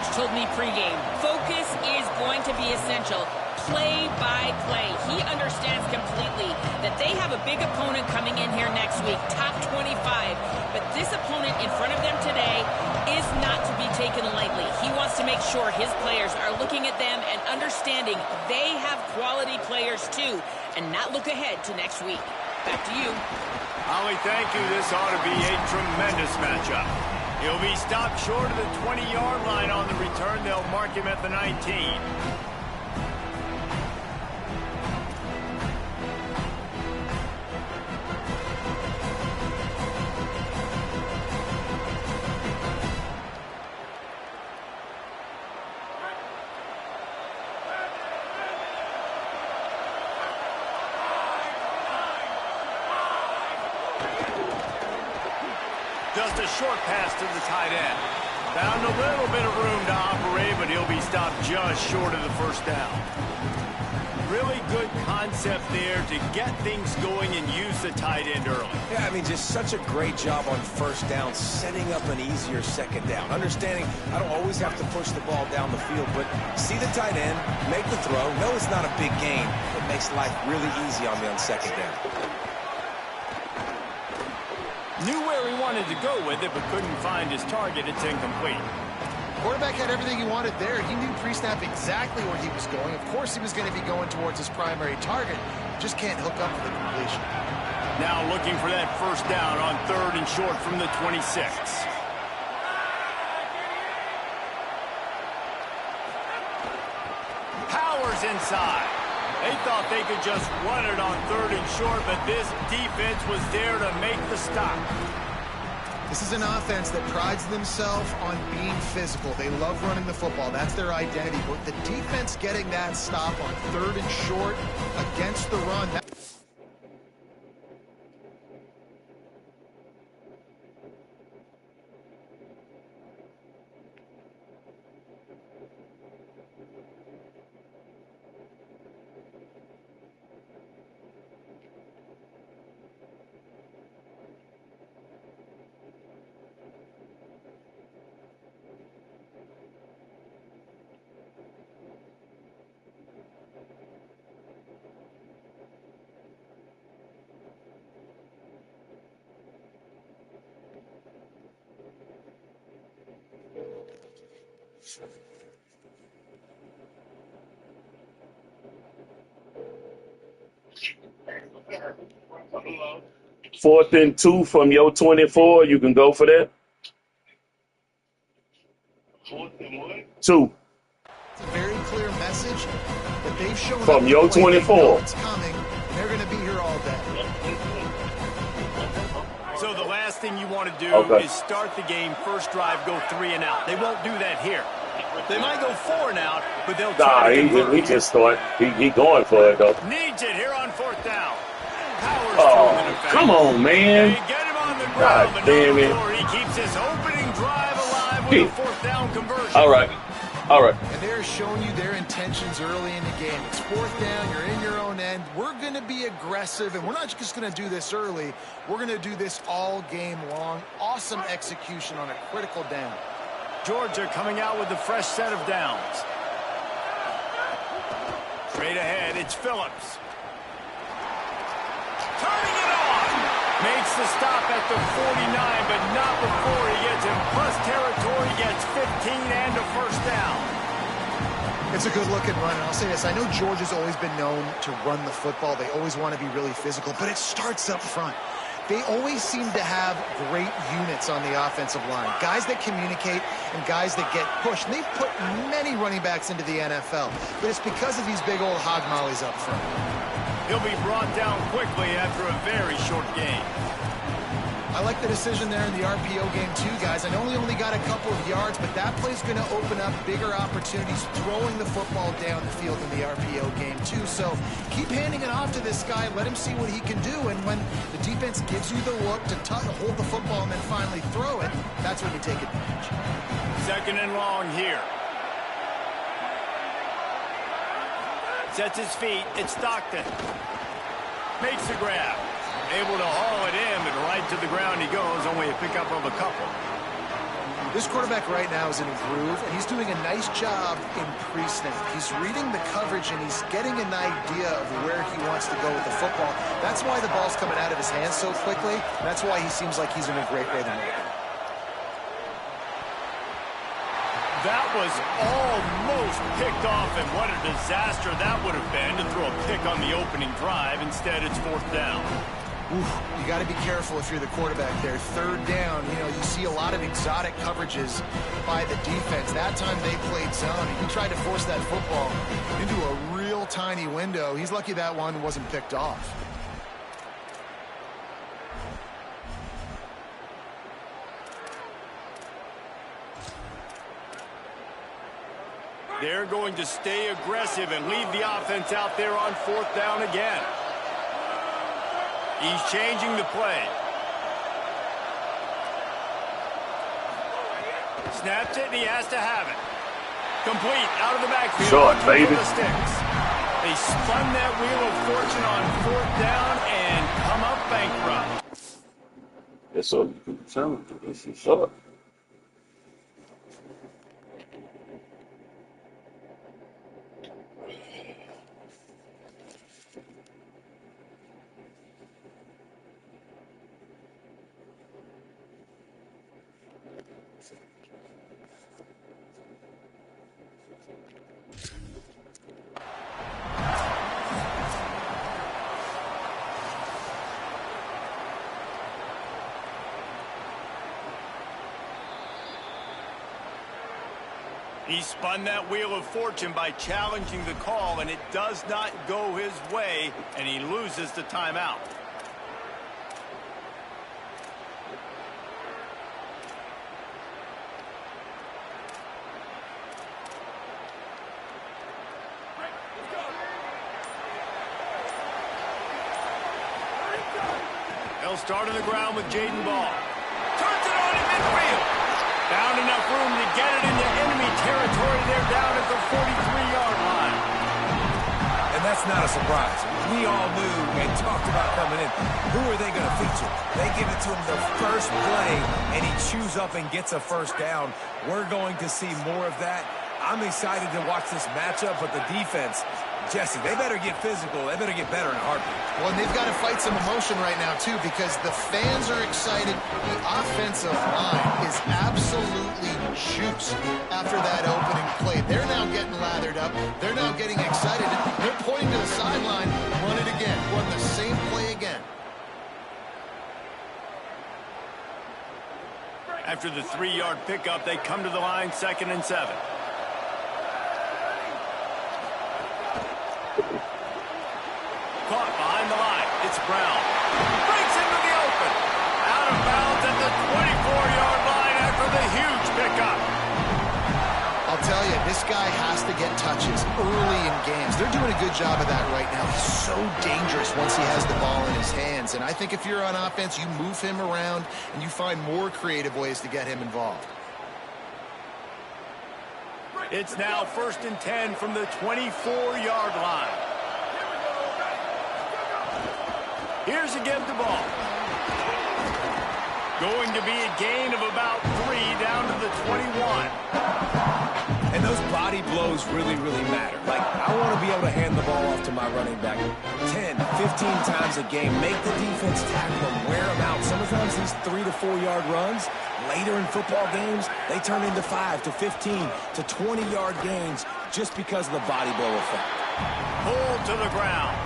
coach told me pregame. Focus is going to be essential. Play by play. He understands completely that they have a big opponent coming in here next week, top 25. But this opponent in front of them today is not to be taken lightly. He wants to make sure his players are looking at them and understanding they have quality players too, and not look ahead to next week. Back to you. Holly, thank you. This ought to be a tremendous matchup. He'll be stopped short of the 20-yard line on the return. They'll mark him at the 19. Just a short pass to the tight end. Found a little bit of room to operate, but he'll be stopped just short of the first down. Really good concept there to get things going and use the tight end early. Yeah, I mean, just such a great job on first down, setting up an easier second down. Understanding I don't always have to push the ball down the field, but see the tight end, make the throw. No, it's not a big gain. It makes life really easy on me on second down. Knew where he wanted to go with it, but couldn't find his target. It's incomplete. Quarterback had everything he wanted there. He knew pre-snap exactly where he was going. Of course he was going to be going towards his primary target. Just can't hook up for the completion. Now looking for that first down on 3rd and short from the 26. Powers inside. They thought they could just run it on 3rd and short, but this defense was there to make the stop. This is an offense that prides themselves on being physical. They love running the football. That's their identity. But the defense getting that stop on 3rd and short against the run. Fourth and 2 from your 24. You can go for that. 2. It's a very clear message that they've shown from your 24. It's coming, and they're going to be here all day. So the last thing you want to do is start the game, first drive, go 3 and out. They won't do that here. They might go 4 and out, but they'll try to convert. He just thought he going for it though. Needs it here on 4th down. Powers come on, man. They get him on the ground, but damn it. He keeps his opening drive alive with a 4th down conversion. All right. And they're showing you their intentions early in the game. It's 4th down. You're in your own end. We're going to be aggressive, and we're not just going to do this early. We're going to do this all game long. Awesome execution on a critical down. Georgia coming out with a fresh set of downs. Straight ahead, it's Phillips. Turning it on. Makes the stop at the 49, but not before he gets in plus territory, gets 15 and a first down. It's a good-looking run, and I'll say this. I know Georgia's always been known to run the football. They always want to be really physical, but it starts up front. They always seem to have great units on the offensive line. Guys that communicate and guys that get pushed. And they've put many running backs into the NFL, but it's because of these big old hog mollies up front. He'll be brought down quickly after a very short game. I like the decision there in the RPO game too, guys. I know he only got a couple of yards, but that play's going to open up bigger opportunities throwing the football down the field in the RPO game too. So keep handing it off to this guy. Let him see what he can do. And when the defense gives you the look to hold the football and then finally throw it, that's when you take advantage. 2nd and long here. Sets his feet. It's Stockton. Makes the grab. Able to haul it in, but right to the ground he goes. Only a pickup of a couple. This quarterback right now is in a groove, and he's doing a nice job in pre-snap. He's reading the coverage, and he's getting an idea of where he wants to go with the football. That's why the ball's coming out of his hands so quickly. That's why he seems like he's in a great rhythm right now. That was almost picked off, and what a disaster that would have been to throw a pick on the opening drive. Instead, it's 4th down. Oof, you got to be careful if you're the quarterback there. 3rd down, you see a lot of exotic coverages by the defense. That time they played zone, and he tried to force that football into a real tiny window. He's lucky that one wasn't picked off. They're going to stay aggressive and leave the offense out there on 4th down again. He's changing the play. Snaps it, and he has to have it. Complete, out of the backfield. Short, baby. The sticks. They spun that wheel of fortune on 4th down and come up bankrupt. It's a short. He spun that wheel of fortune by challenging the call, and it does not go his way, and he loses the timeout. They'll start on the ground with Jaden Ball. Turns it on in midfield. Found enough room to get it into enemy territory. They're down at the 43-yard line. And that's not a surprise. We all knew and talked about coming in. Who are they going to feature? They give it to him the first play, and he chews up and gets a 1st down. We're going to see more of that. I'm excited to watch this matchup, but the defense, Jesse, they better get physical. They better get better in a heartbeat. Well, and they've got to fight some emotion right now, too, because the fans are excited. The offensive line is absolutely juiced after that opening play. They're now getting lathered up. They're now getting excited. They're pointing to the sideline. Run it again. Run the same play again. After the 3-yard pickup, they come to the line, 2nd and 7. Caught behind the line. It's Brown. Breaks into the open. Out of bounds at the 24-yard line after the huge pickup. I'll tell you, this guy has to get touches early in games. They're doing a good job of that right now. He's so dangerous once he has the ball in his hands. And I think if you're on offense, you move him around and you find more creative ways to get him involved. It's now 1st and 10 from the 24-yard line. Here's a give the ball. Going to be a gain of about 3 down to the 21. And those body blows really, really matter. Like, I want to be able to hand the ball off to my running back 10, 15 times a game. Make the defense tackle him, wear him out. Sometimes these 3 to 4 yard runs, later in football games, they turn into 5 to 15 to 20-yard gains just because of the body blow effect. Pulled to the ground.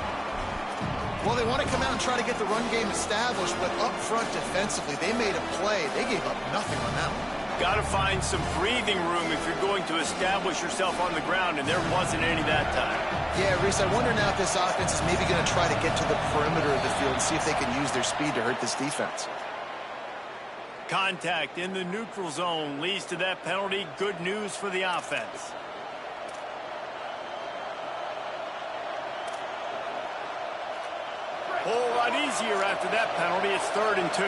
Well, they want to come out and try to get the run game established, but up front defensively, they made a play. They gave up nothing on that one. Got to find some breathing room if you're going to establish yourself on the ground, and there wasn't any that time. Yeah, Reese, I wonder now if this offense is maybe going to try to get to the perimeter of the field and see if they can use their speed to hurt this defense. Contact in the neutral zone leads to that penalty. Good news for the offense. Whole lot easier after that penalty. It's 3rd and 2.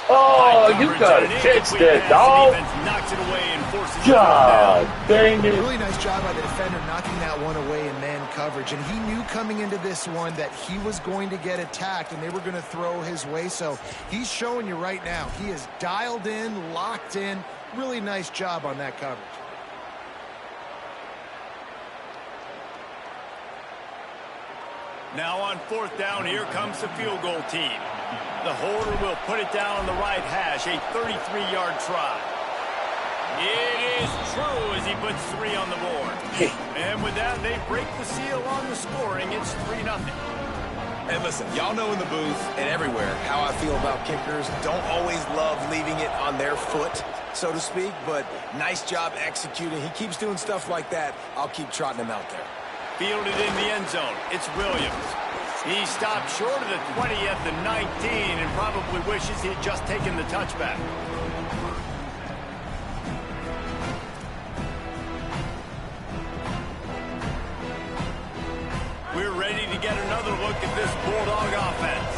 Oh, Oh, you coverage, gotta and an catch incomplete that, pass. dog. The defense knocks it away and forces the God first down. dang it. Really nice job by the defender knocking that one away in man coverage. And he knew coming into this one that he was going to get attacked and they were going to throw his way. So he's showing you right now. He is dialed in, locked in. Really nice job on that coverage. Now on fourth down, here comes the field goal team. The holder will put it down on the right hash, a 33-yard try. It is true as he puts 3 on the board. And with that, they break the seal on the scoring. It's 3-0. And listen, y'all know in the booth and everywhere how I feel about kickers. Don't always love leaving it on their foot, so to speak, but nice job executing. He keeps doing stuff like that. I'll keep trotting him out there. Fielded in the end zone. It's Williams. He stopped short of the 20 at the 19 and probably wishes he had just taken the touchback. We're ready to get another look at this Bulldog offense.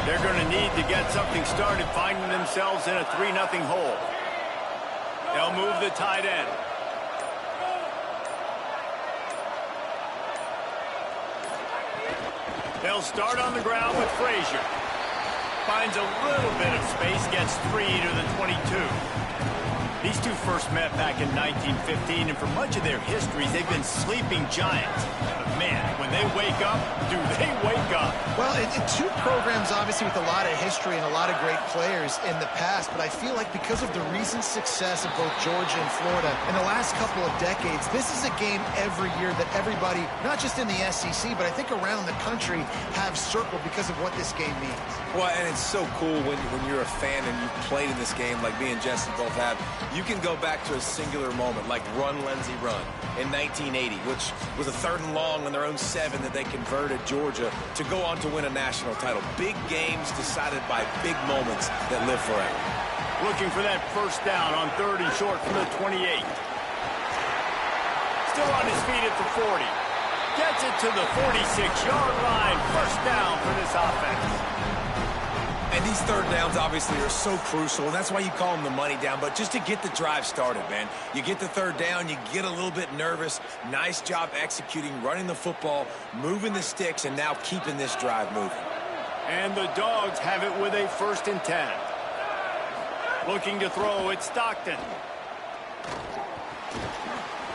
They're going to need to get something started, finding themselves in a 3-0 hole. They'll move the tight end. They'll start on the ground with Frazier. Finds a little bit of space, gets 3 to the 22. These two first met back in 1915, and for much of their histories, they've been sleeping giants. But man, when they wake up, do they wake up? Well, two programs obviously with a lot of history and a lot of great players in the past, but I feel like because of the recent success of both Georgia and Florida in the last couple of decades, this is a game every year that everybody, not just in the SEC, but I think around the country, have circled because of what this game means. Well, and it's so cool when you're a fan and you've played in this game like me and Jesse both have. You can go back to a singular moment like Run, Lindsey, Run in 1980, which was a 3rd and long on their own 7 that they converted Georgia to go on to win a national title. Big games decided by big moments that live forever. Looking for that first down on 3rd and short from the 28. Still on his feet at the 40. Gets it to the 46-yard line. First down for this offense. And these 3rd downs obviously are so crucial, and that's why you call them the money down. But just to get the drive started, man, you get the 3rd down, you get a little bit nervous. Nice job executing, running the football, moving the sticks, and now keeping this drive moving. And the Dogs have it with a 1st and 10. Looking to throw, it's Stockton.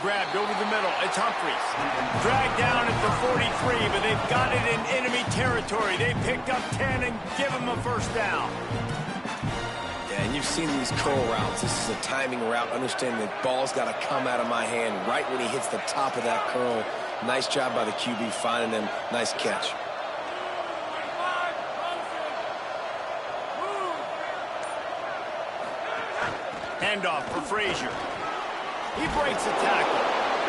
Grabbed over the middle, it's Humphries. Dragged down at the 43, but they've got it in enemy territory. They picked up 10 and give him a first down. Yeah, and you've seen these curl routes. This is a timing route. Understand the ball's got to come out of my hand right when he hits the top of that curl. Nice job by the QB finding him. Nice catch. Handoff for Frazier. He breaks a tackle,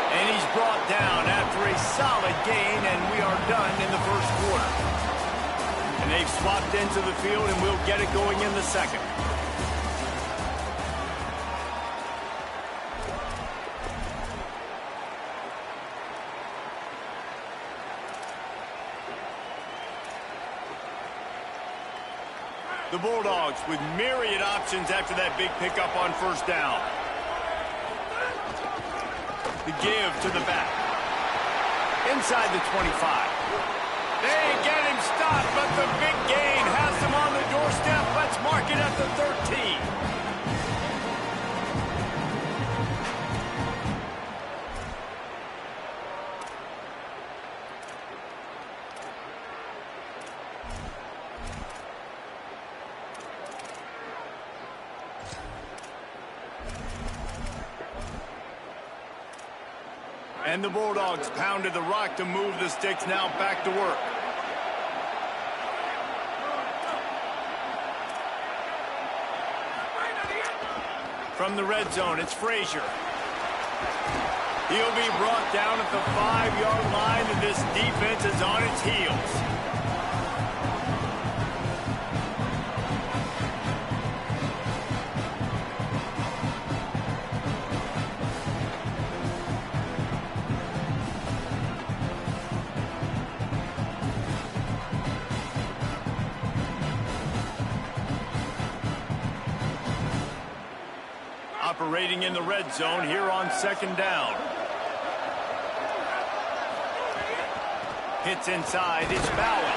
and he's brought down after a solid gain, and we are done in the first quarter. And they've swapped into the field, and we'll get it going in the second. The Bulldogs with myriad options after that big pickup on first down. The give to the back. Inside the 25. They get him stopped, but the big gain has him on the doorstep. Let's mark it at the 13. And the Bulldogs pounded the rock to move the sticks, now back to work. From the red zone, it's Frazier. He'll be brought down at the 5-yard line, and this defense is on its heels. Operating in the red zone here on second down. Hits inside, it's Ballard.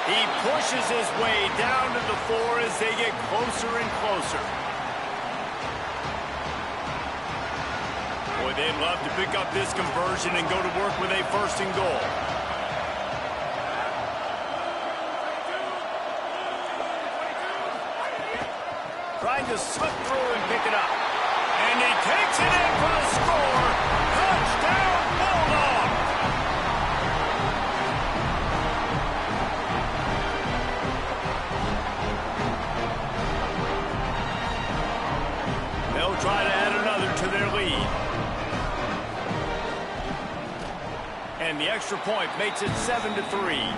He pushes his way down to the 4 as they get closer and closer. Boy, they'd love to pick up this conversion and go to work with a 1st and goal. Trying to slip through and pick it up. And he takes it in for the score. Touchdown, Bulldogs! They'll try to add another to their lead. And the extra point makes it 7-3.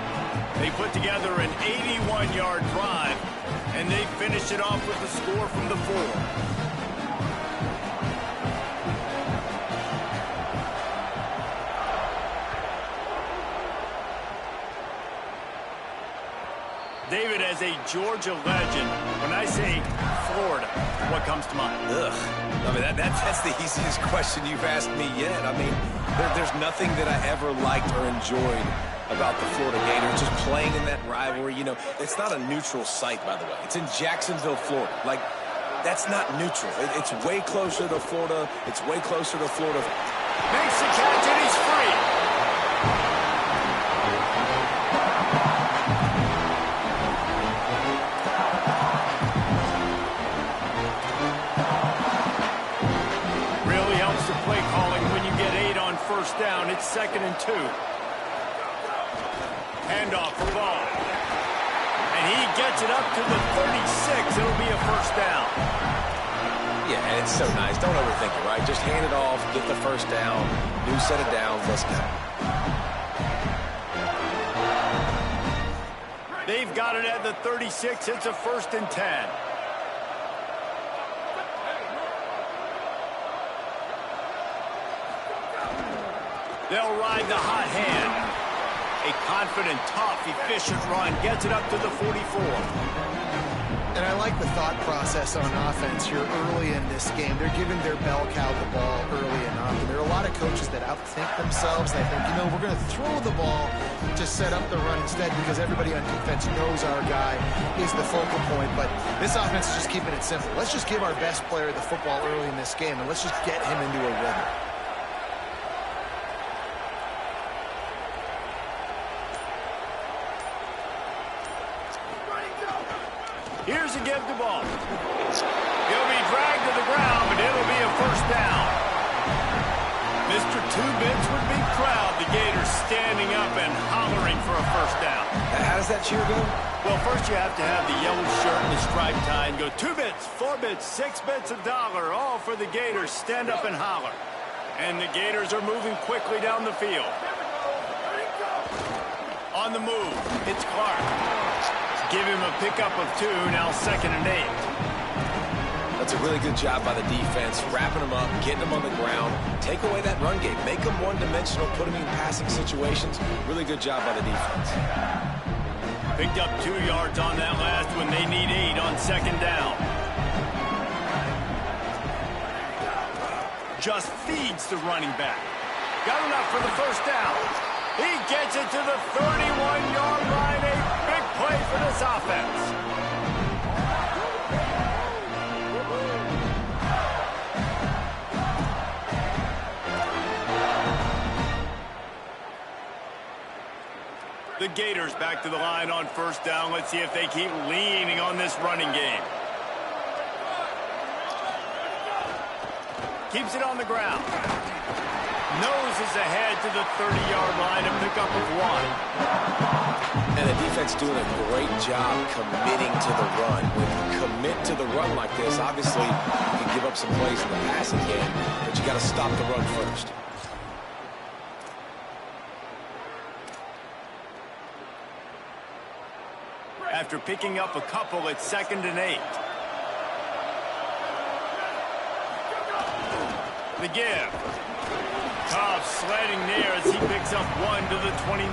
They put together an 81-yard drive, and they finish it off with the score from the 4. David, as a Georgia legend, when I say Florida, what comes to mind? Ugh. I mean, that's the easiest question you've asked me yet. I mean, there's nothing that I ever liked or enjoyed about the Florida Gators, just playing in that rivalry. You know, it's not a neutral site, by the way. It's in Jacksonville, Florida. Like, that's not neutral. It's way closer to Florida. It's way closer to Florida. Makes the catch, and he's free. Really helps the play calling when you get 8 on 1st down. It's 2nd and 2. Handoff for Ball. And he gets it up to the 36. It'll be a 1st down. Yeah, and it's so nice. Don't overthink it, right? Just hand it off, get the 1st down, new set of downs, let's go. They've got it at the 36. It's a 1st and 10. They'll ride the hot hand. A confident, tough, efficient run gets it up to the 44. And I like the thought process on offense here early in this game. They're giving their bell cow the ball early enough. And there are a lot of coaches that outthink themselves. They think, you know, we're going to throw the ball to set up the run instead because everybody on defense knows our guy is the focal point. But this offense is just keeping it simple. Let's just give our best player the football early in this game, and let's just get him into a rhythm. Here's a give the ball. He'll be dragged to the ground, but it'll be a 1st down. Mr. Two-Bits would be proud. The Gators standing up and hollering for a 1st down. How does that cheer go? Well, first you have to have the yellow shirt and the striped tie and go 2 bits, 4 bits, 6 bits, $1, all for the Gators. Stand up and holler. And the Gators are moving quickly down the field. On the move, it's Clark. Give him a pickup of 2, now 2nd and 8. That's a really good job by the defense, wrapping them up, getting them on the ground, take away that run game, make them one-dimensional, put them in passing situations. Really good job by the defense. Picked up 2 yards on that last one. They need 8 on 2nd down. Just feeds the running back. Got enough for the 1st down. He gets it to the 31-yard line. A big play for this offense. The Gators back to the line on 1st down. Let's see if they keep leaning on this running game. Keeps it on the ground. Noses ahead to the 30-yard line, a pickup of 1. And the defense doing a great job committing to the run. When you commit to the run like this, obviously you can give up some plays in the passing game, but you got to stop the run first. After picking up a couple, it's 2nd and 8. The give. Cobb sledding near as he picks up 1 to the 29.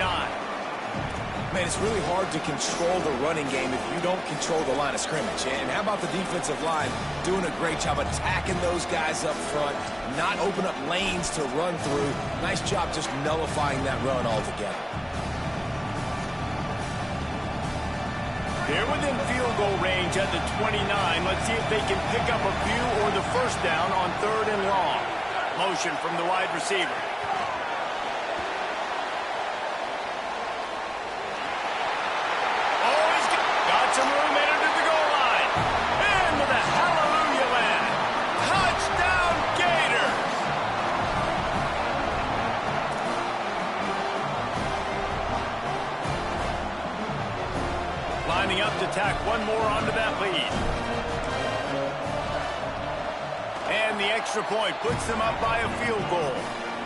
Man, it's really hard to control the running game if you don't control the line of scrimmage. And how about the defensive line doing a great job attacking those guys up front, not open up lanes to run through. Nice job just nullifying that run altogether. They're within field goal range at the 29. Let's see if they can pick up a few or the first down on 3rd and long. Motion from the wide receiver. Some room headed to the goal line. And with a hallelujah land. Touchdown Gators! Lining up to tack one more onto that lead. And the extra point puts them up by a field goal.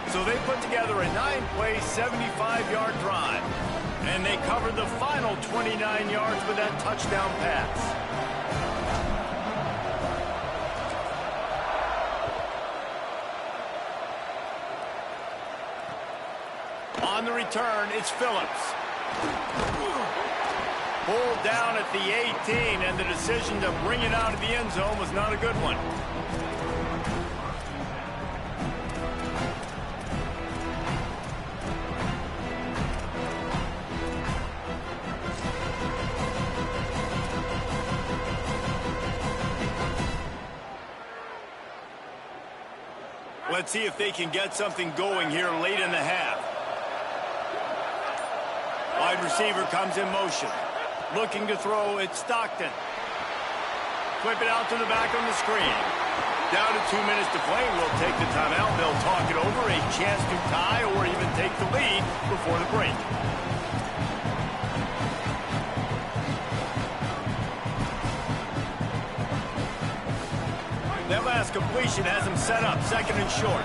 So they put together a 9-play, 75-yard drive. And they covered the final 29 yards with that touchdown pass. On the return, it's Phillips. Pulled down at the 18, and the decision to bring it out of the end zone was not a good one. Let's see if they can get something going here late in the half. Wide receiver comes in motion. Looking to throw, it's Stockton. Flip it out to the back on the screen. Down to 2 minutes to play. We'll take the timeout. They'll talk it over. A chance to tie or even take the lead before the break. That last completion has him set up, 2nd and short.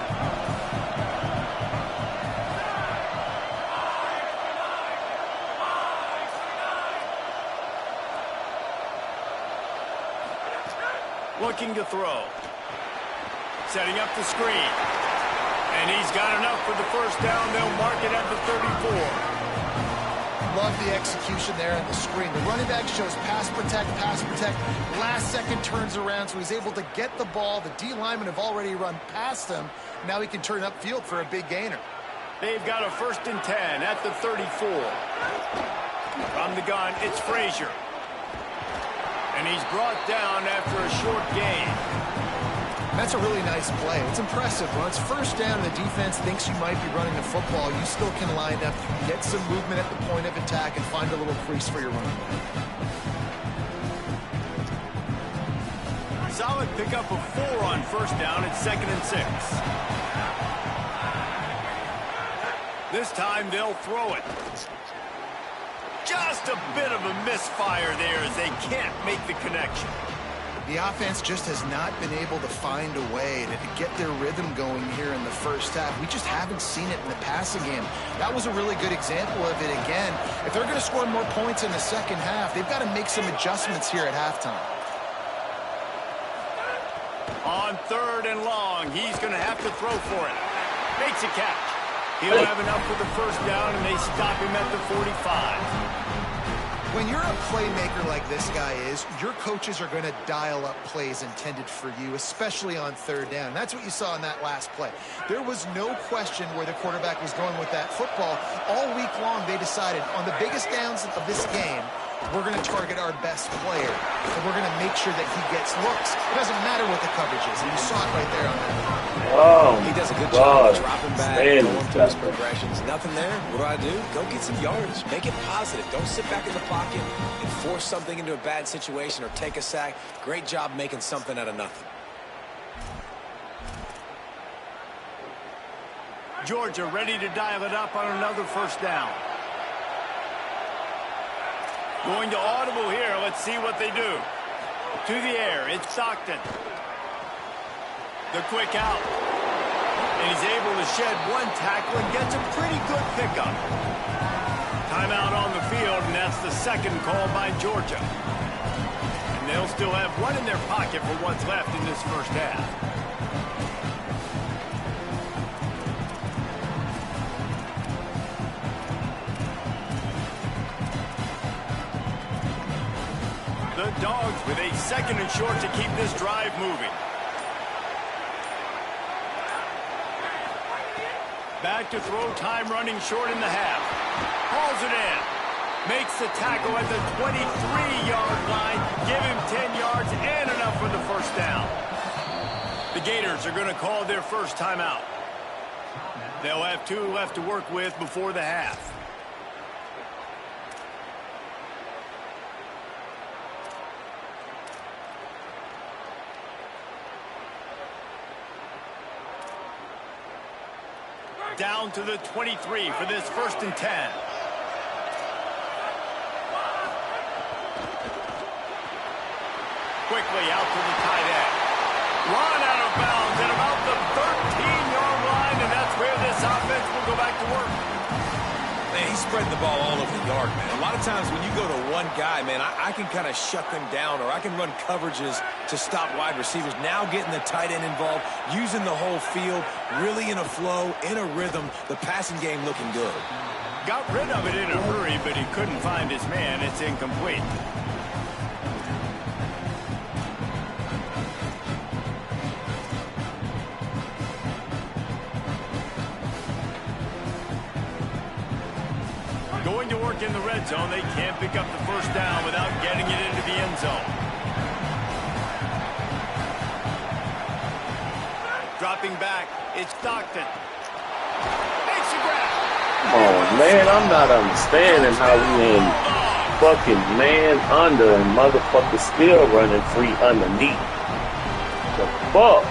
Looking to throw. Setting up the screen. And he's got enough for the first down. They'll mark it at the 34. Love the execution there on the screen. The running back shows pass protect. Last second turns around, so he's able to get the ball. The D linemen have already run past him. Now he can turn upfield for a big gainer. They've got a 1st and 10 at the 34. From the gun, it's Frazier. And he's brought down after a short gain. That's a really nice play. It's impressive. When it's 1st down and the defense thinks you might be running the football, you still can line up, get some movement at the point of attack, and find a little crease for your running back. Solid pickup of 4 on 1st down. It's 2nd and 6. This time they'll throw it. Just a bit of a misfire there as they can't make the connection. The offense just has not been able to find a way to get their rhythm going here in the first half. We just haven't seen it in the passing game. That was a really good example of it again. If they're going to score more points in the second half, they've got to make some adjustments here at halftime. On 3rd and long, he's going to have to throw for it. Makes a catch. He'll have enough for the first down, and they stop him at the 45. When you're a playmaker like this guy is, your coaches are going to dial up plays intended for you, especially on 3rd down. That's what you saw in that last play. There was no question where the quarterback was going with that football. All week long, they decided on the biggest downs of this game, we're going to target our best player, and we're going to make sure that he gets looks. It doesn't matter what the coverage is, and you saw it right there on that. Oh, he does a good job of dropping back, going through his progressions. Nothing there. What do? Go get some yards. Make it positive. Don't sit back in the pocket and force something into a bad situation or take a sack. Great job making something out of nothing. Georgia ready to dial it up on another first down. Going to audible here. Let's see what they do. To the air. It's Stockton. The quick out. And he's able to shed one tackle and gets a pretty good pickup. Timeout on the field, and that's the second call by Georgia. And they'll still have one in their pocket for what's left in this first half. Dogs with a 2nd and short to keep this drive moving. Back to throw, time running short in the half. Hauls it in. Makes the tackle at the 23-yard line. Give him 10 yards and enough for the first down. The Gators are going to call their first timeout. They'll have 2 left to work with before the half. Down to the 23 for this 1st and 10. Quickly out to the tight end. Run out of bounds at about the 13-yard line, and that's where this offense will go back to work. Man, he's spreading the ball all over the yard, man. A lot of times when you go to one guy, man, I can kind of shut them down, or I can run coverages to stop wide receivers. Now getting the tight end involved, using the whole field, really in a flow, in a rhythm, the passing game looking good. Got rid of it in a hurry, but he couldn't find his man. It's incomplete. Going to work in the red zone. They can't pick up the first down without getting it into the end zone. Dropping back, it's Stockton. Makes the grab. Oh, man, I'm not understanding how we in fucking man under and motherfucker still running free underneath. The fuck?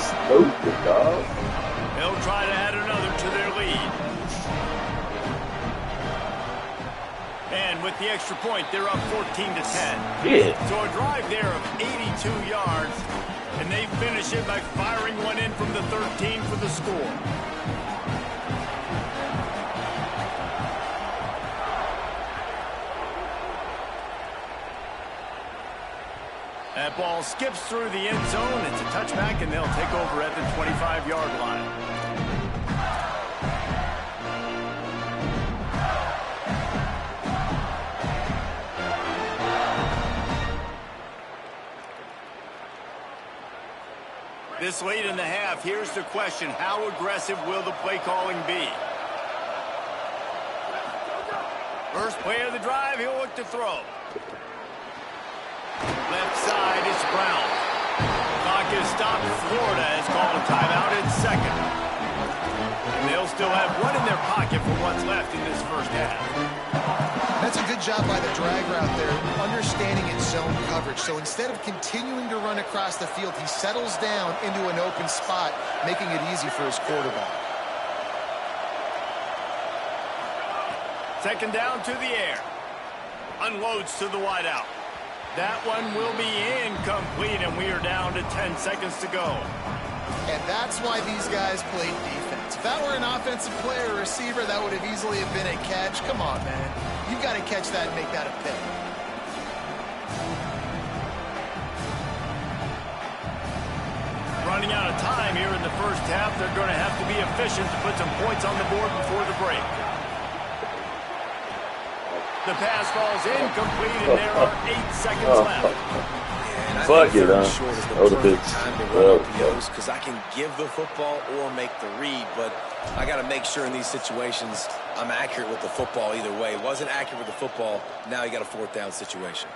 Stupid, dog. They'll try to add another to their lead. And with the extra point, they're up 14-10. Yeah. So a drive there of 82 yards, and they finish it by firing one in from the 13 for the score. That ball skips through the end zone. It's a touchback, and they'll take over at the 25-yard line. This late in the half, here's the question. How aggressive will the play calling be? First play of the drive, he'll look to throw. Left side, it's Brown. Clock is stopped. Florida has called a timeout at 2nd. And they'll still have one in their pocket for what's left in this first half. That's a good job by the drag route there, understanding its zone coverage. So instead of continuing to run across the field, he settles down into an open spot, making it easy for his quarterback. 2nd down to the air. Unloads to the wideout. That one will be incomplete, and we are down to 10 seconds to go. And that's why these guys played defense. If that were an offensive player or receiver, that would have easily have been a catch. Come on, man. You've got to catch that and make that a pick. Running out of time here in the first half. They're going to have to be efficient to put some points on the board before the break. The pass falls incomplete, and there are 8 seconds left. Yeah, Fuck it, huh? Short is the That was a perfect bitch. time to run RPOs because I can give the football or make the read, but I got to make sure in these situations I'm accurate with the football either way. Wasn't accurate with the football. Now you got a 4th down situation.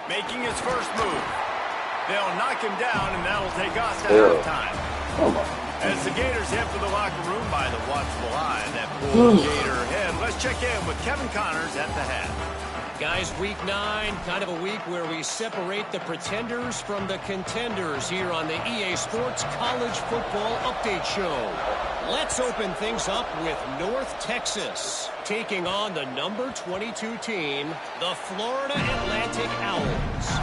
Making his first move. They'll knock him down, and that'll take us to halftime. Come on. As the Gators head for the locker room by the watchful eye, that bull Gator head. Let's check in with Kevin Connors at the half. Guys, week 9, kind of a week where we separate the pretenders from the contenders here on the EA Sports College Football Update Show. Let's open things up with North Texas, taking on the number 22 team, the Florida Atlantic Owls.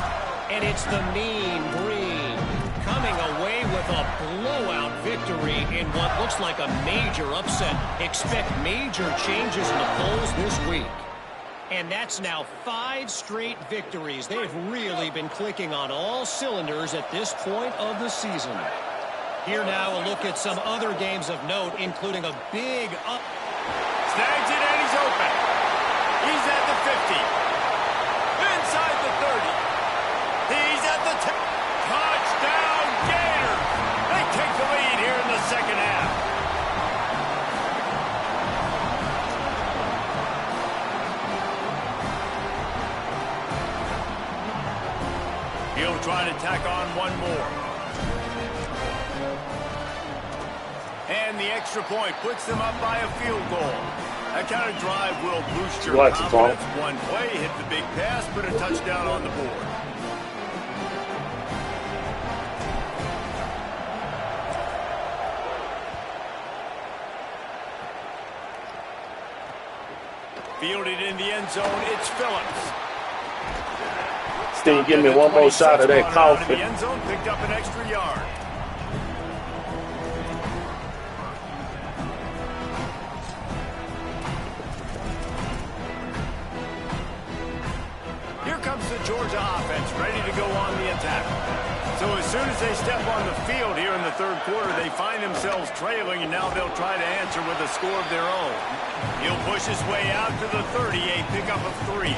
And it's the Mean Green, coming away with a blowout victory in what looks like a major upset. Expect major changes in the polls this week. And that's now 5 straight victories. They've really been clicking on all cylinders at this point of the season. Here now a look at some other games of note, including a big up. Snags it, and he's open. inside the 50. Inside the 30. He's at the 10. Touchdown, Gators! They take the lead here in the second half. He'll try to tack on one more. And the extra point puts them up by a field goal. That kind of drive will boost your confidence. One play, hit the big pass, put a touchdown on the board. Fielded in the end zone, it's Phillips. Still give me one more shot of that coffee. The end zone picked up an extra yard. Here comes the Georgia offense, ready to go on the attack. So as soon as they step on the field here in the third quarter, they find themselves trailing, and now they'll try to answer with a score of their own. He'll push his way out to the 30, a pickup of 3.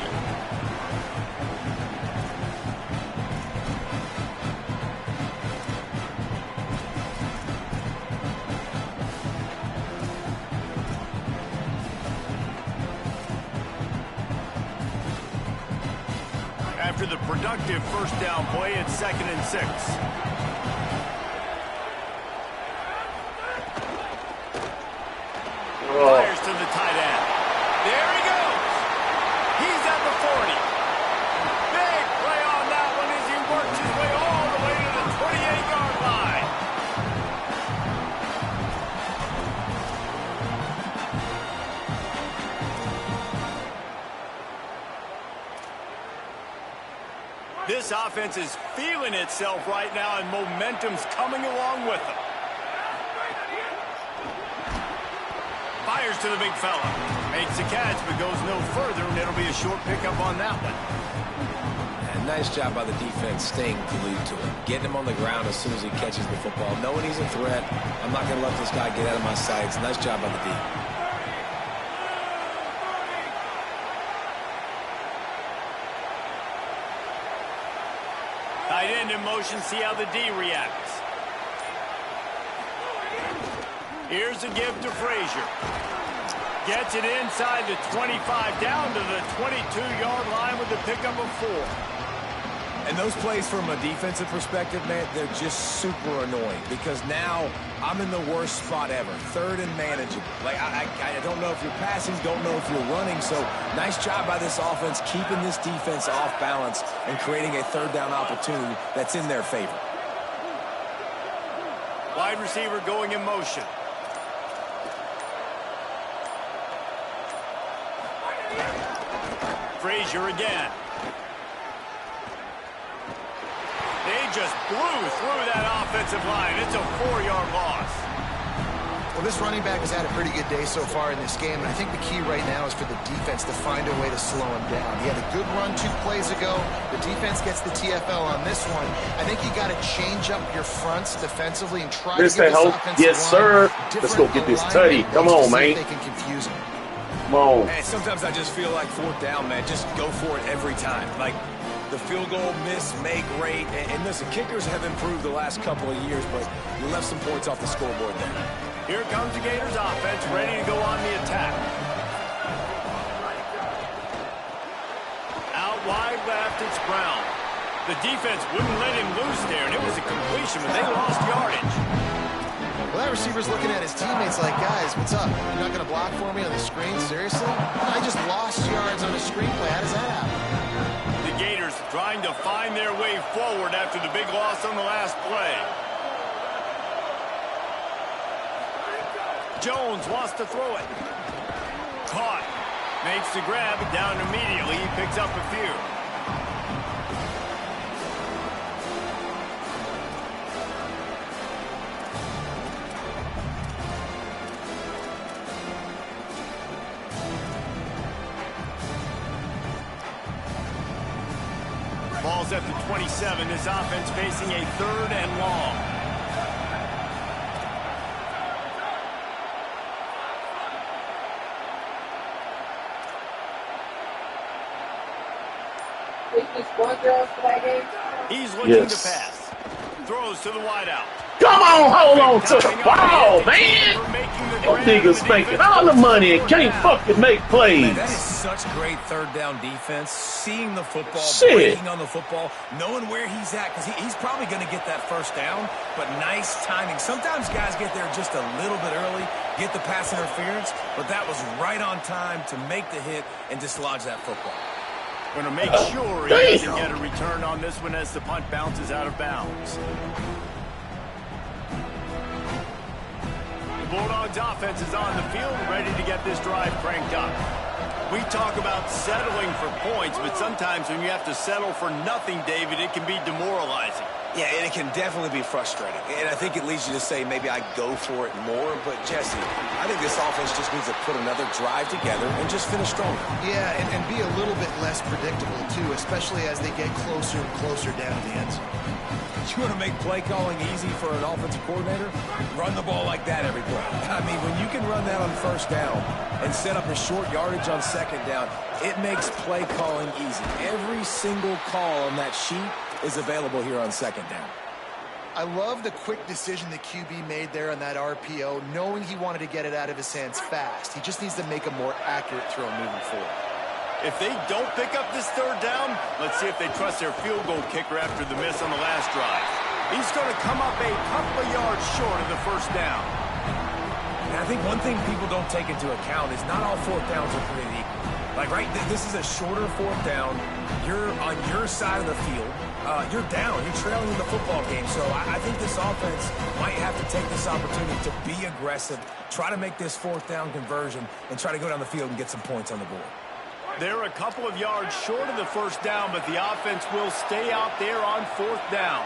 After the productive first down play, it's 2nd and 6. Fires to the tight end. There he goes. He's at the 40. Big play on that one as he works his way all the way to the 28-yard line. This offense is feeling itself right now, and momentum's coming along with them. Fires to the big fella. Makes the catch, but goes no further, and it'll be a short pickup on that one. And nice job by the defense staying glued to him. Getting him on the ground as soon as he catches the football. Knowing he's a threat. I'm not going to let this guy get out of my sights. Nice job by the D. Tight end in motion, see how the D reacts. Here's a give to Frazier. Gets it inside the 25, down to the 22-yard line with the pickup of 4. And those plays from a defensive perspective, man, they're just super annoying because now I'm in the worst spot ever. 3rd and manageable. Like, I don't know if you're passing, don't know if you're running. So nice job by this offense keeping this defense off balance and creating a 3rd down opportunity that's in their favor. Wide receiver going in motion. Frazier again. They just blew through that offensive line. It's a 4-yard loss. Well, this running back has had a pretty good day so far in this game, and I think the key right now is for the defense to find a way to slow him down. He had a good run 2 plays ago. The defense gets the TFL on this one. I think you got to change up your fronts defensively and try to get this offensive yes, sir. Let's go get this tutty. Come on, man. They can confuse him. Come on. Man, sometimes I just feel like 4th down, man. Just go for it every time. Like, the field goal, miss, make, rate. And listen, kickers have improved the last couple of years, but you left some points off the scoreboard there. Here comes the Gators offense, ready to go on the attack. Out wide left, it's Brown. The defense wouldn't let him loose there, and it was a completion, but they lost yardage. Well, that receiver's looking at his teammates like, guys, what's up? You're not going to block for me on the screen? Seriously? I just lost yards on a screenplay. How does that happen? The Gators trying to find their way forward after the big loss on the last play. Jones wants to throw it. Caught. Makes the grab, down immediately. He picks up a few. Ball's at the 27. This offense facing a 3rd and long. He's looking to pass. Throws to the wideout. Come on, hold on to the ball, man. Them niggas making all the money and can't fucking make plays. Man, that is such great third-down defense. Seeing the football, breaking on the football, knowing where he's at, because he's probably going to get that first down, but nice timing. Sometimes guys get there just a little bit early, get the pass interference, but that was right on time to make the hit and dislodge that football. Going to make sure he doesn't get a return on this one as the punt bounces out of bounds. The Bulldogs offense is on the field, ready to get this drive cranked up. We talk about settling for points, but sometimes when you have to settle for nothing, David, it can be demoralizing. Yeah, and it can definitely be frustrating. And I think it leads you to say maybe I go for it more. But, Jesse, I think this offense just needs to put another drive together and just finish stronger. Yeah, and be a little bit less predictable, too, especially as they get closer and closer down to the end zone. You want to make play calling easy for an offensive coordinator? Run the ball like that every play. I mean, when you can run that on first down and set up a short yardage on second down, it makes play calling easy. Every single call on that sheet is available here on second down. I love the quick decision the QB made there on that RPO, knowing he wanted to get it out of his hands fast. He just needs to make a more accurate throw moving forward. If they don't pick up this third down, let's see if they trust their field goal kicker after the miss on the last drive. He's going to come up a couple of yards short of the first down. And I think one thing people don't take into account is not all fourth downs are created equal. Like, right, this is a shorter fourth down. You're on your side of the field. You're down. You're trailing in the football game. So I think this offense might have to take this opportunity to be aggressive, try to make this fourth down conversion, and try to go down the field and get some points on the board. They're a couple of yards short of the first down, but the offense will stay out there on fourth down.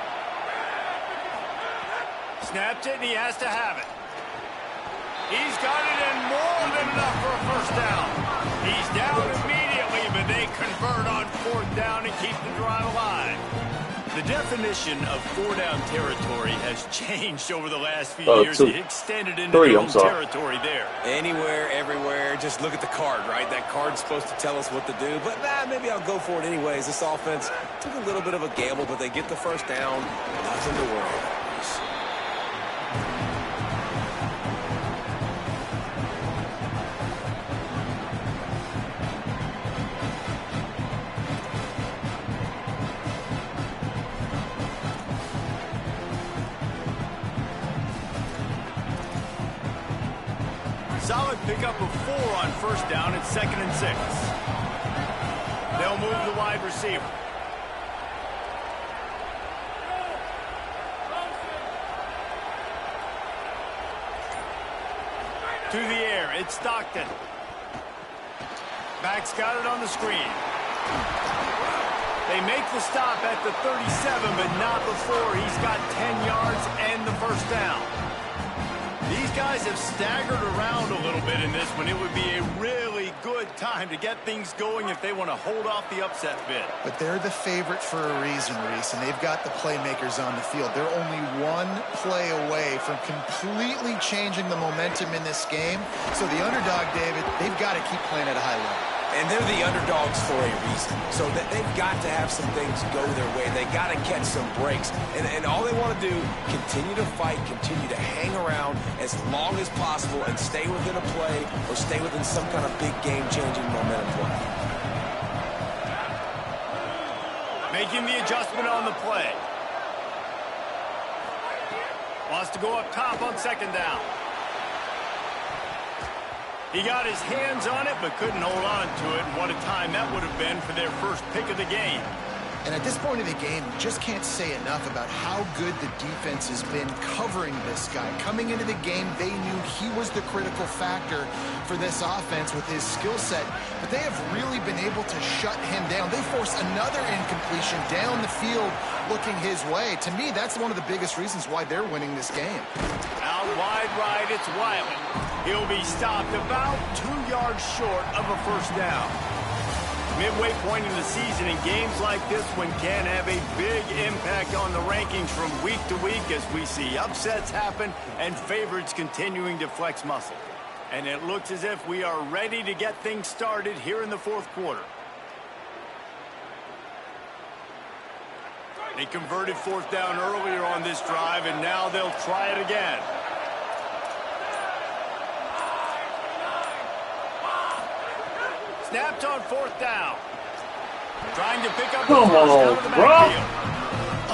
Snapped it, and he has to have it. He's got it, and more than enough for a first down. He's down immediately, but they convert on fourth down and keep the drive alive. The definition of four-down territory has changed over the last few years. It extended into their own territory there. Anywhere, everywhere, just look at the card, right? That card's supposed to tell us what to do, but maybe I'll go for it anyways. This offense took a little bit of a gamble, but they get the first down. Nothing to worry about. Solid pickup of 4 on first down at 2nd and 6. They'll move the wide receiver. To the air, it's Stockton. Back's got it on the screen. They make the stop at the 37, but not before he's got 10 yards and the first down. These guys have staggered around a little bit in this one. It would be a really good time to get things going if they want to hold off the upset bid. But they're the favorite for a reason, Reese, and they've got the playmakers on the field. They're only one play away from completely changing the momentum in this game. So the underdog, David, they've got to keep playing at a high level. And they're the underdogs for a reason. So that they've got to have some things go their way. They got to catch some breaks. And all they want to do, continue to fight, continue to hang around as long as possible and stay within a play or stay within some kind of big game-changing momentum play. Making the adjustment on the play. Wants to go up top on second down. He got his hands on it, but couldn't hold on to it. And what a time that would have been for their first pick of the game. And at this point of the game, you just can't say enough about how good the defense has been covering this guy. Coming into the game, they knew he was the critical factor for this offense with his skill set. But they have really been able to shut him down. They force another incompletion down the field looking his way. To me, that's one of the biggest reasons why they're winning this game. Out wide right, it's Wiley. He'll be stopped about 2 yards short of a first down. Midway point in the season, and games like this one can have a big impact on the rankings from week to week as we see upsets happen and favorites continuing to flex muscle. And it looks as if we are ready to get things started here in the fourth quarter. They converted 4th down earlier on this drive, and now they'll try it again. Snapped on 4th down. Trying to pick up the first out of the backfield.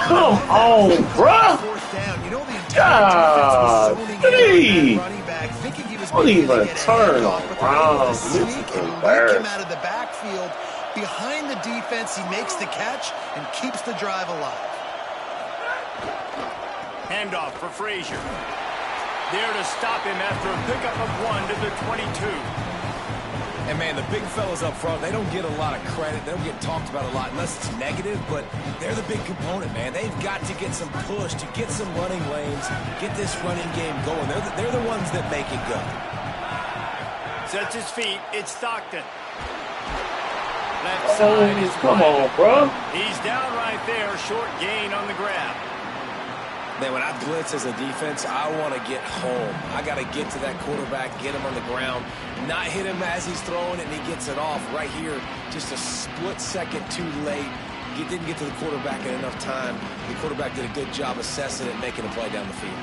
Come on, bro. 4th down. You know the entire defense was zoning in on running back, thinking he was Don't going to even get a turn handoff, but around. the sneak and leak him out of the backfield behind the defense. He makes the catch and keeps the drive alive. Handoff for Frazier. There to stop him after a pickup of 1 to the 22. And, man, the big fellas up front, they don't get a lot of credit. They don't get talked about a lot unless it's negative, but they're the big component, man. They've got to get some push, to get some running lanes, get this running game going. They're the ones that make it go. Sets his feet. It's Stockton. Left side is come on, bro. He's down right there. Short gain on the grab. Man, when I blitz as a defense, I want to get home. I got to get to that quarterback, get him on the ground, not hit him as he's throwing it, and he gets it off right here. Just a split second too late. He didn't get to the quarterback in enough time. The quarterback did a good job assessing it and making a play down the field.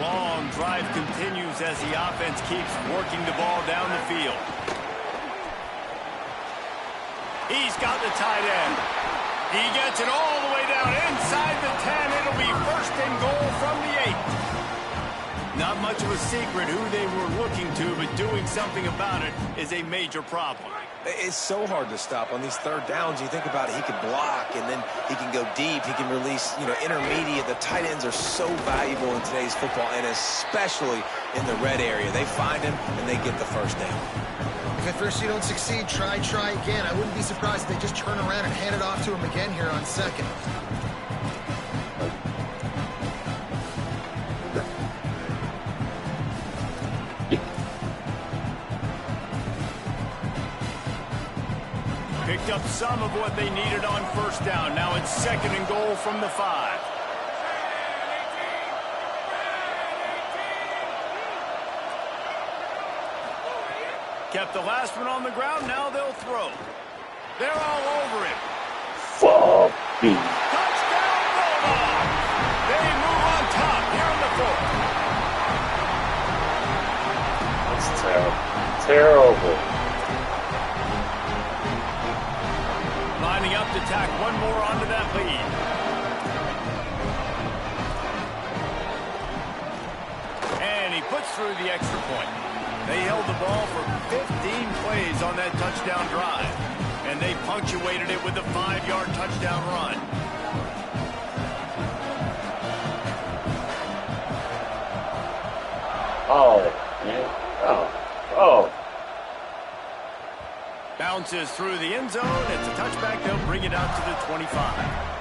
Long drive continues as the offense keeps working the ball down the field. He's got the tight end. He gets it all the way down inside the 10. It'll be 1st and goal from the 8. Not much of a secret who they were looking to, but doing something about it is a major problem. It's so hard to stop on these 3rd downs. You think about it, he can block, and then he can go deep. He can release, intermediate. The tight ends are so valuable in today's football, and especially in the red area. They find him, and they get the 1st down. If at first you don't succeed, try again. I wouldn't be surprised if they just turn around and hand it off to him again here on 2nd. Picked up some of what they needed on 1st down. Now it's 2nd and goal from the 5. Kept the last one on the ground. Now they'll throw. They're all over it. Fuck me. Touchdown, Bulldogs! They move on top here in the 4th. That's terrible. Terrible. Lining up to tack one more onto that lead. And he puts through the extra point. They held the ball for 15 plays on that touchdown drive, and they punctuated it with a 5-yard touchdown run. Oh, man. Oh. Bounces through the end zone. It's a touchback. They'll bring it out to the 25.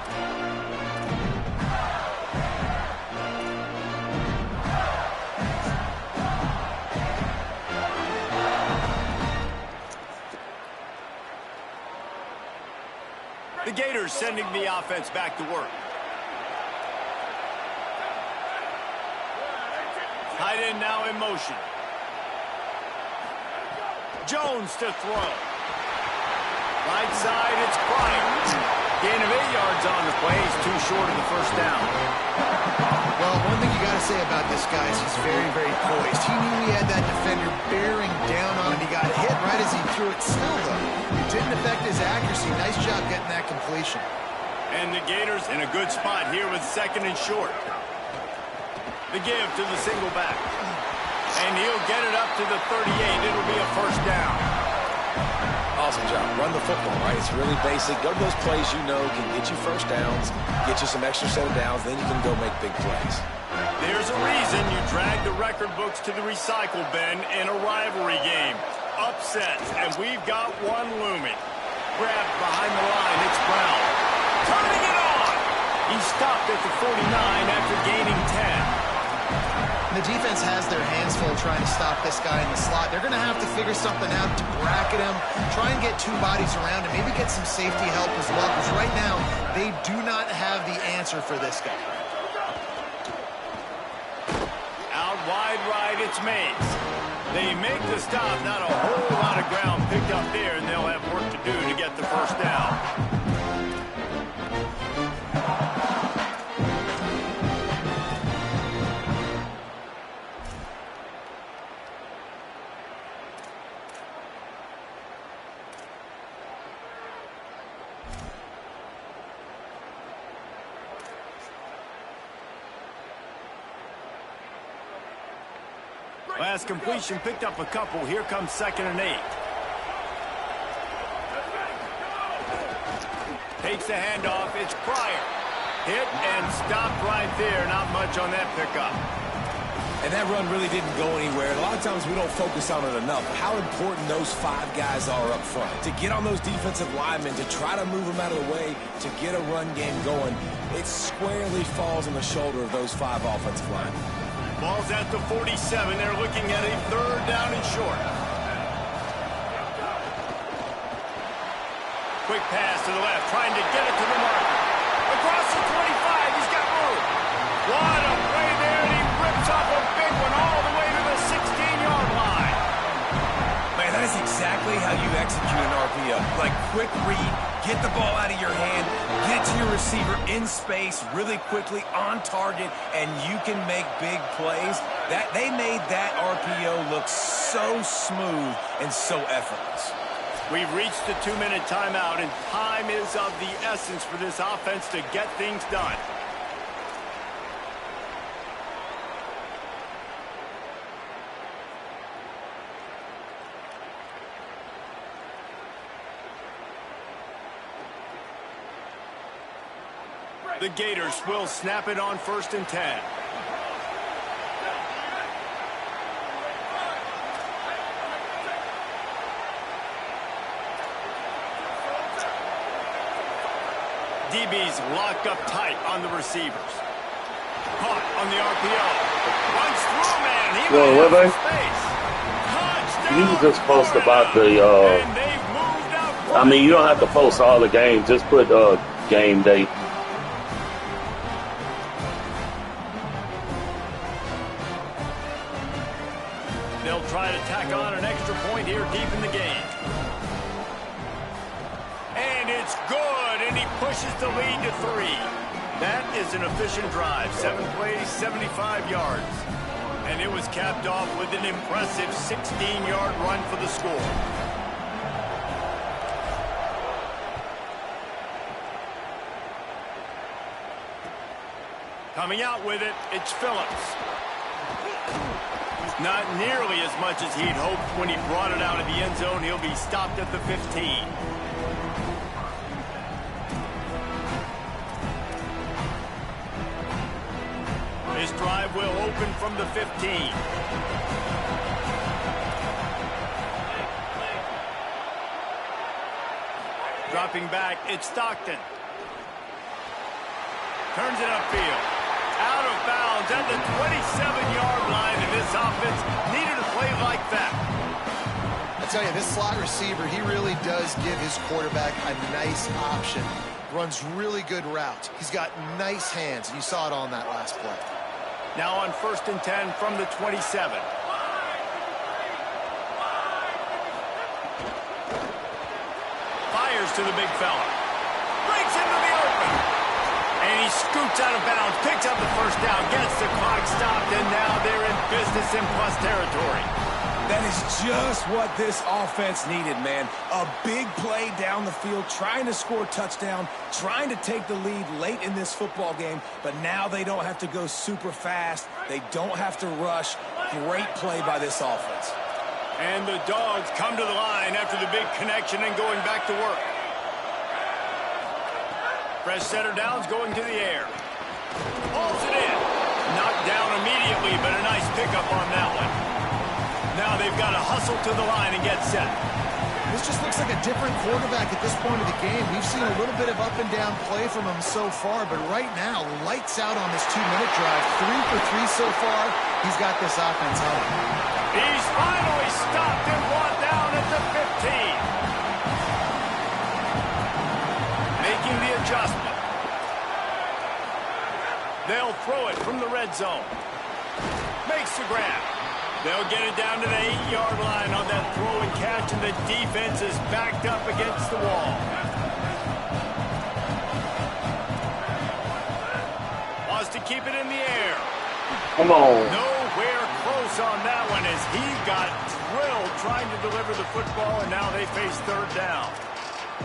The Gators sending the offense back to work. Tight end now in motion. Jones to throw. Right side, it's Bryant. Gain of 8 yards on the play. He's too short of the 1st down. Well, one thing you got to say about this guy is he's very, very poised. He knew he had that defender bearing down on him. He got hit right as he threw it. Still, though, it didn't affect his accuracy. Nice job getting that completion. And the Gators in a good spot here with 2nd and short. The give to the single back. And he'll get it up to the 38. It'll be a 1st down. Awesome job. Run the football, right? It's really basic. Go to those plays you know can get you 1st downs, get you some extra set of downs, then you can go make big plays. There's a reason you drag the record books to the recycle bin in a rivalry game. Upsets, and we've got one looming. Grabbed behind the line, it's Brown. Turning it on! He stopped at the 49 after gaining 10. The defense has their hands full trying to stop this guy in the slot. They're going to have to figure something out to bracket him, try and get 2 bodies around him, maybe get some safety help as well, because right now they do not have the answer for this guy. right, it's Mays. They make the stop, not a whole lot of ground picked up there, and they'll have work to do to get the first down. Last completion picked up a couple. Here comes 2nd and 8. Takes the handoff. It's Pryor. Hit and stopped right there. Not much on that pickup. And that run really didn't go anywhere. A lot of times we don't focus on it enough. How important those 5 guys are up front. To get on those defensive linemen, to try to move them out of the way, to get a run game going, it squarely falls on the shoulder of those 5 offensive linemen. Ball's at the 47. They're looking at a 3rd down and short. Quick pass to the left, trying to get it to the marker. Across the 25, he's got room. What a play there, and he rips off a big one all the way to the 16-yard line. Man, that is exactly how you execute an RPO. Like, quick read, get the ball out of your hand, get it to your receiver in space really quickly on target, and you can make big plays. They made that RPO look so smooth and so effortless. We've reached the 2-minute timeout, and time is of the essence for this offense to get things done. The Gators will snap it on 1st and 10. DB's locked up tight on the receivers. Caught on the RPO. Runs through, man. He Well, might have space. Touchdown, you just post about the, and they've moved out. I mean, you don't have to post all the games. Just put game day. They'll try to tack on an extra point here deep in the game. And it's good, and he pushes the lead to 3. That is an efficient drive. 7 plays, 75 yards. And it was capped off with an impressive 16-yard run for the score. Coming out with it, it's Phillips. Not nearly as much as he'd hoped when he brought it out of the end zone. He'll be stopped at the 15. This drive will open from the 15. Dropping back, it's Stockton. Turns it upfield. Out of bounds at the 27-yard line, and this offense needed a play like that. I tell you, this slot receiver, he really does give his quarterback a nice option. Runs really good routes. He's got nice hands, and you saw it on that last play. Now on 1st and 10 from the 27. Fires to the big fella. Breaks into the open. And he scoots out of bounds, picks up the first down, gets the clock stopped, and now they're in business in plus territory. That is just what this offense needed, man. A big play down the field, trying to score a touchdown, trying to take the lead late in this football game, but now they don't have to go super fast. They don't have to rush. Great play by this offense. And the Dogs come to the line after the big connection and going back to work. Fresh setter downs going to the air. Pulls it in. Knocked down immediately, but a nice pickup on that one. Now they've got to hustle to the line and get set. This just looks like a different quarterback at this point of the game. We've seen a little bit of up and down play from him so far, but right now, lights out on this 2-minute drive. 3 for 3 so far. He's got this offense humming. He's finally stopped and brought down at the 15. Making the adjustment. They'll throw it from the red zone. Makes the grab. They'll get it down to the 8-yard line on that throw and catch, and the defense is backed up against the wall. Wants to keep it in the air. Come on. Nowhere close on that one as he got drilled trying to deliver the football, and now they face third down.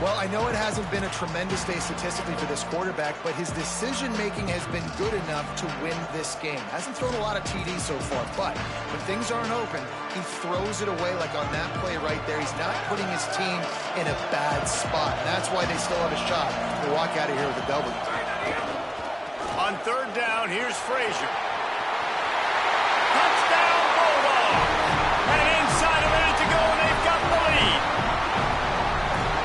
Well, I know it hasn't been a tremendous day statistically for this quarterback, but his decision-making has been good enough to win this game. Hasn't thrown a lot of TDs so far, but when things aren't open, he throws it away like on that play right there. He's not putting his team in a bad spot, and that's why they still have a shot to walk out of here with a W. On third down, here's Frazier. Touchdown, Bulldogs! And inside a minute to go, and they've got the lead.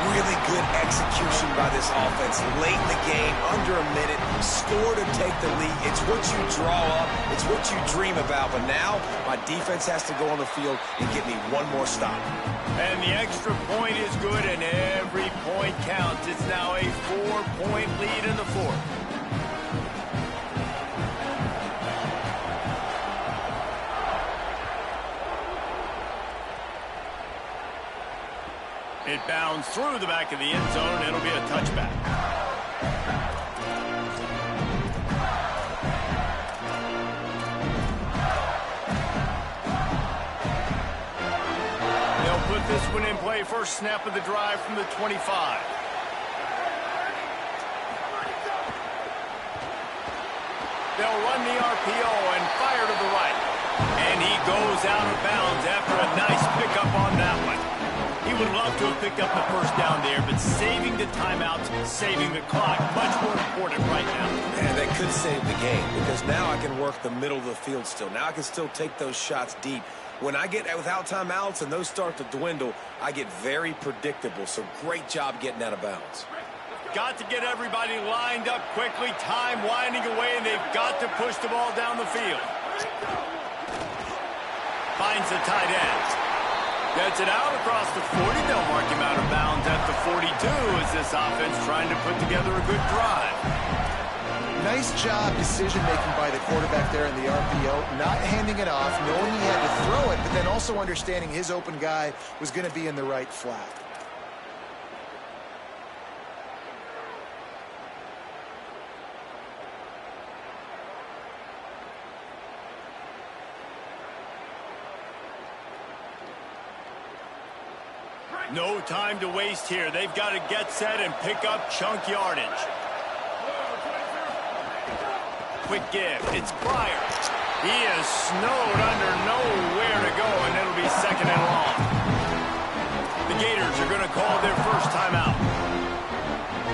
Really good execution by this offense late in the game, under a minute, score to take the lead. It's what you draw up, it's what you dream about, but now my defense has to go on the field and get me one more stop. And the extra point is good, and every point counts. It's now a 4-point lead in the fourth. It bounds through the back of the end zone. It'll be a touchback. They'll put this one in play. First snap of the drive from the 25. They'll run the RPO and fire to the right. And he goes out of bounds after a nice pickup on that one. He would love to have picked up the first down there, but saving the timeouts, saving the clock, much more important right now. And they could save the game because now I can work the middle of the field still. Now I can still take those shots deep. When I get without timeouts and those start to dwindle, I get very predictable. So great job getting out of bounds. Got to get everybody lined up quickly. Time winding away, and they've got to push the ball down the field. Finds the tight end. Gets it out across the 40. They'll mark him out of bounds at the 42 as this offense trying to put together a good drive. Nice job decision-making by the quarterback there in the RPO, not handing it off, knowing he had to throw it, but then also understanding his open guy was going to be in the right flat. No time to waste here. They've got to get set and pick up chunk yardage. Quick give. It's Pryor. He is snowed under, nowhere to go, and it'll be second and long. The Gators are going to call their first timeout.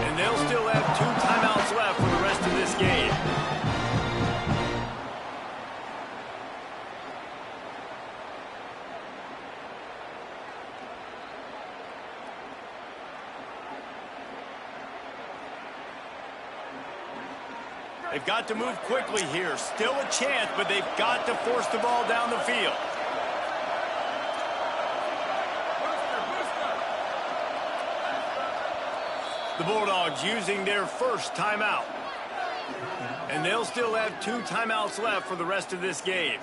And they'll still have 2 timeouts left for the rest of this game. They've got to move quickly here. Still a chance, but they've got to force the ball down the field. The Bulldogs using their first timeout. And they'll still have 2 timeouts left for the rest of this game.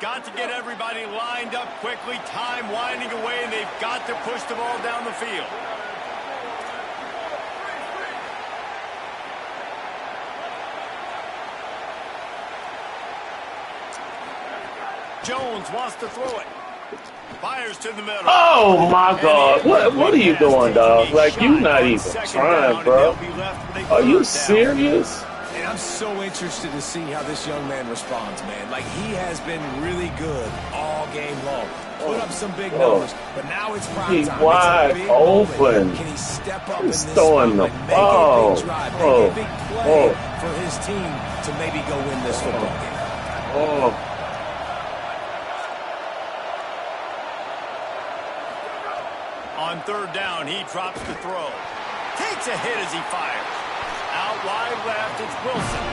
Got to get everybody lined up quickly. Time winding away, and they've got to push the ball down the field. Jones wants to throw it. Fires to the middle. Oh, my God. What are you doing, dog? Like, you not even trying, bro. Are you serious? And I'm so interested to see how this young man responds, man. Like, he has been really good all game long. Put up some big numbers, but now it's prime He's time. wide open. Can he step up He's in this throwing spot, the like, ball. make a big drive, make a big play for his team to maybe go win this football game? Oh. On third down, he drops the throw. Takes a hit as he fires. Out wide left, it's Wilson.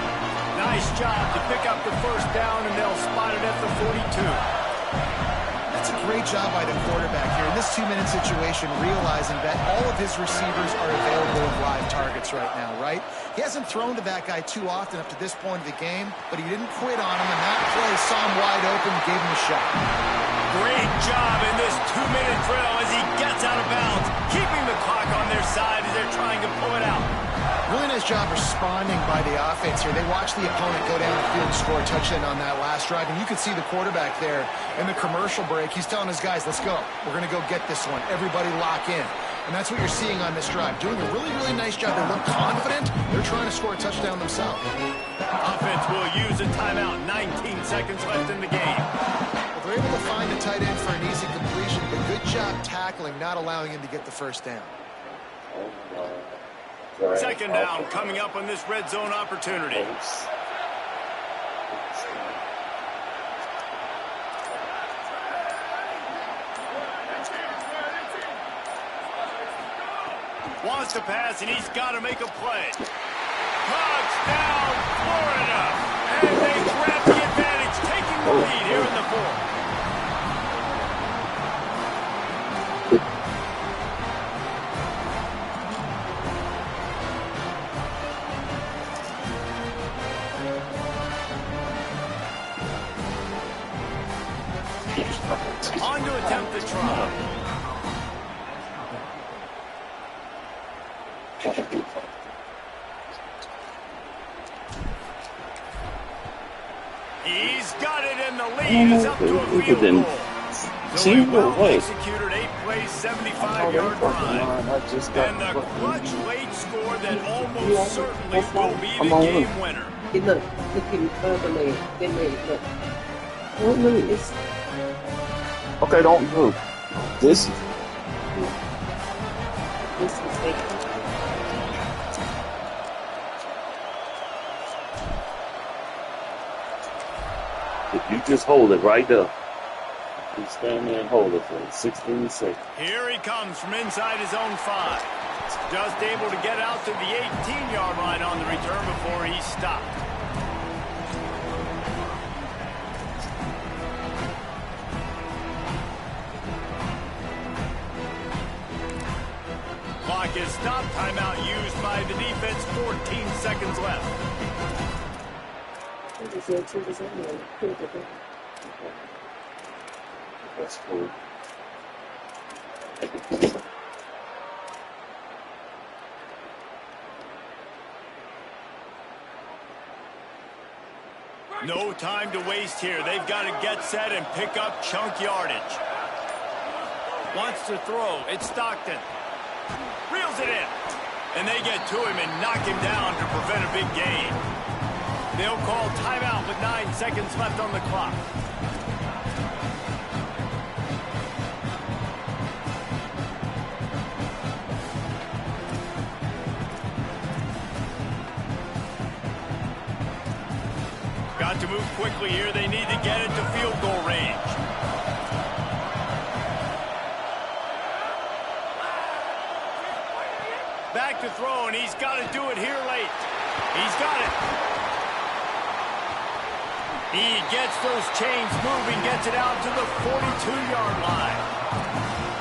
Nice job to pick up the first down, and they'll spot it at the 42. That's a great job by the quarterback here in this 2-minute situation, realizing that all of his receivers are available as live targets right now, right? He hasn't thrown to that guy too often up to this point of the game, but he didn't quit on him, and that play saw him wide open, gave him a shot. Great job in this 2-minute drill as he gets out of bounds, keeping the clock on their side as they're trying to pull it out. Really nice job responding by the offense here. They watched the opponent go down the field and score a touchdown on that last drive, and you could see the quarterback there in the commercial break. He's telling his guys, let's go. We're going to go get this one. Everybody lock in. And that's what you're seeing on this drive. Doing a really, really nice job. They look confident. They're trying to score a touchdown themselves. Offense will use a timeout. 19 seconds left in the game. Well, they're able to find the tight end for an easy completion, but good job tackling, not allowing him to get the first down. Second down coming up on this red zone opportunity. Wants to pass, and he's got to make a play. Touchdown, Florida! And they grab the advantage, taking the lead here in the fourth. On to attempt the try. He's got it in the lead. It's up to a field goal. So a well-executed 8-play, 75-yard drive. And the clutch late score that almost certainly will be the game winner. Look him verbally. Look. Don't lose. Okay, don't move. This is big. if you just hold it right there. You stand there and hold it for 16 seconds. Here he comes from inside his own 5. Just able to get out to the 18-yard line on the return before he stopped. Clock is stopped. Timeout used by the defense. 14 seconds left. That's cool. No time to waste here. They've got to get set and pick up chunk yardage. Wants to throw. It's Stockton. Reels it in. And they get to him and knock him down to prevent a big gain. They'll call timeout with 9 seconds left on the clock. Got to move quickly here. They need to get it to field goal range. Back to throw, and he's got to do it here late. He's got it. He gets those chains moving, gets it out to the 42-yard line.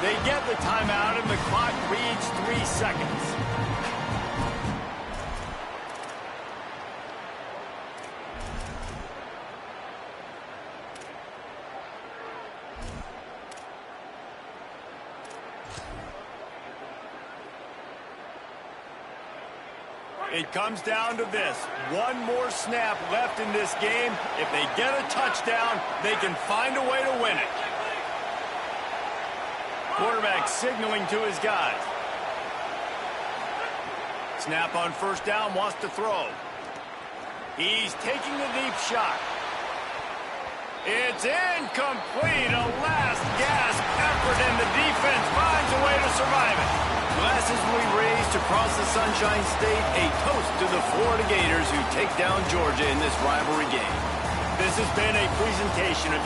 They get the timeout, and the clock reads 3 seconds. It comes down to this. One more snap left in this game. If they get a touchdown, they can find a way to win it. Quarterback signaling to his guys. Snap on first down, wants to throw. He's taking the deep shot. It's incomplete. A last gasp effort, and the defense finds a way to survive it. Glasses will be raised across the Sunshine State, a toast to the Florida Gators who take down Georgia in this rivalry game. This has been a presentation of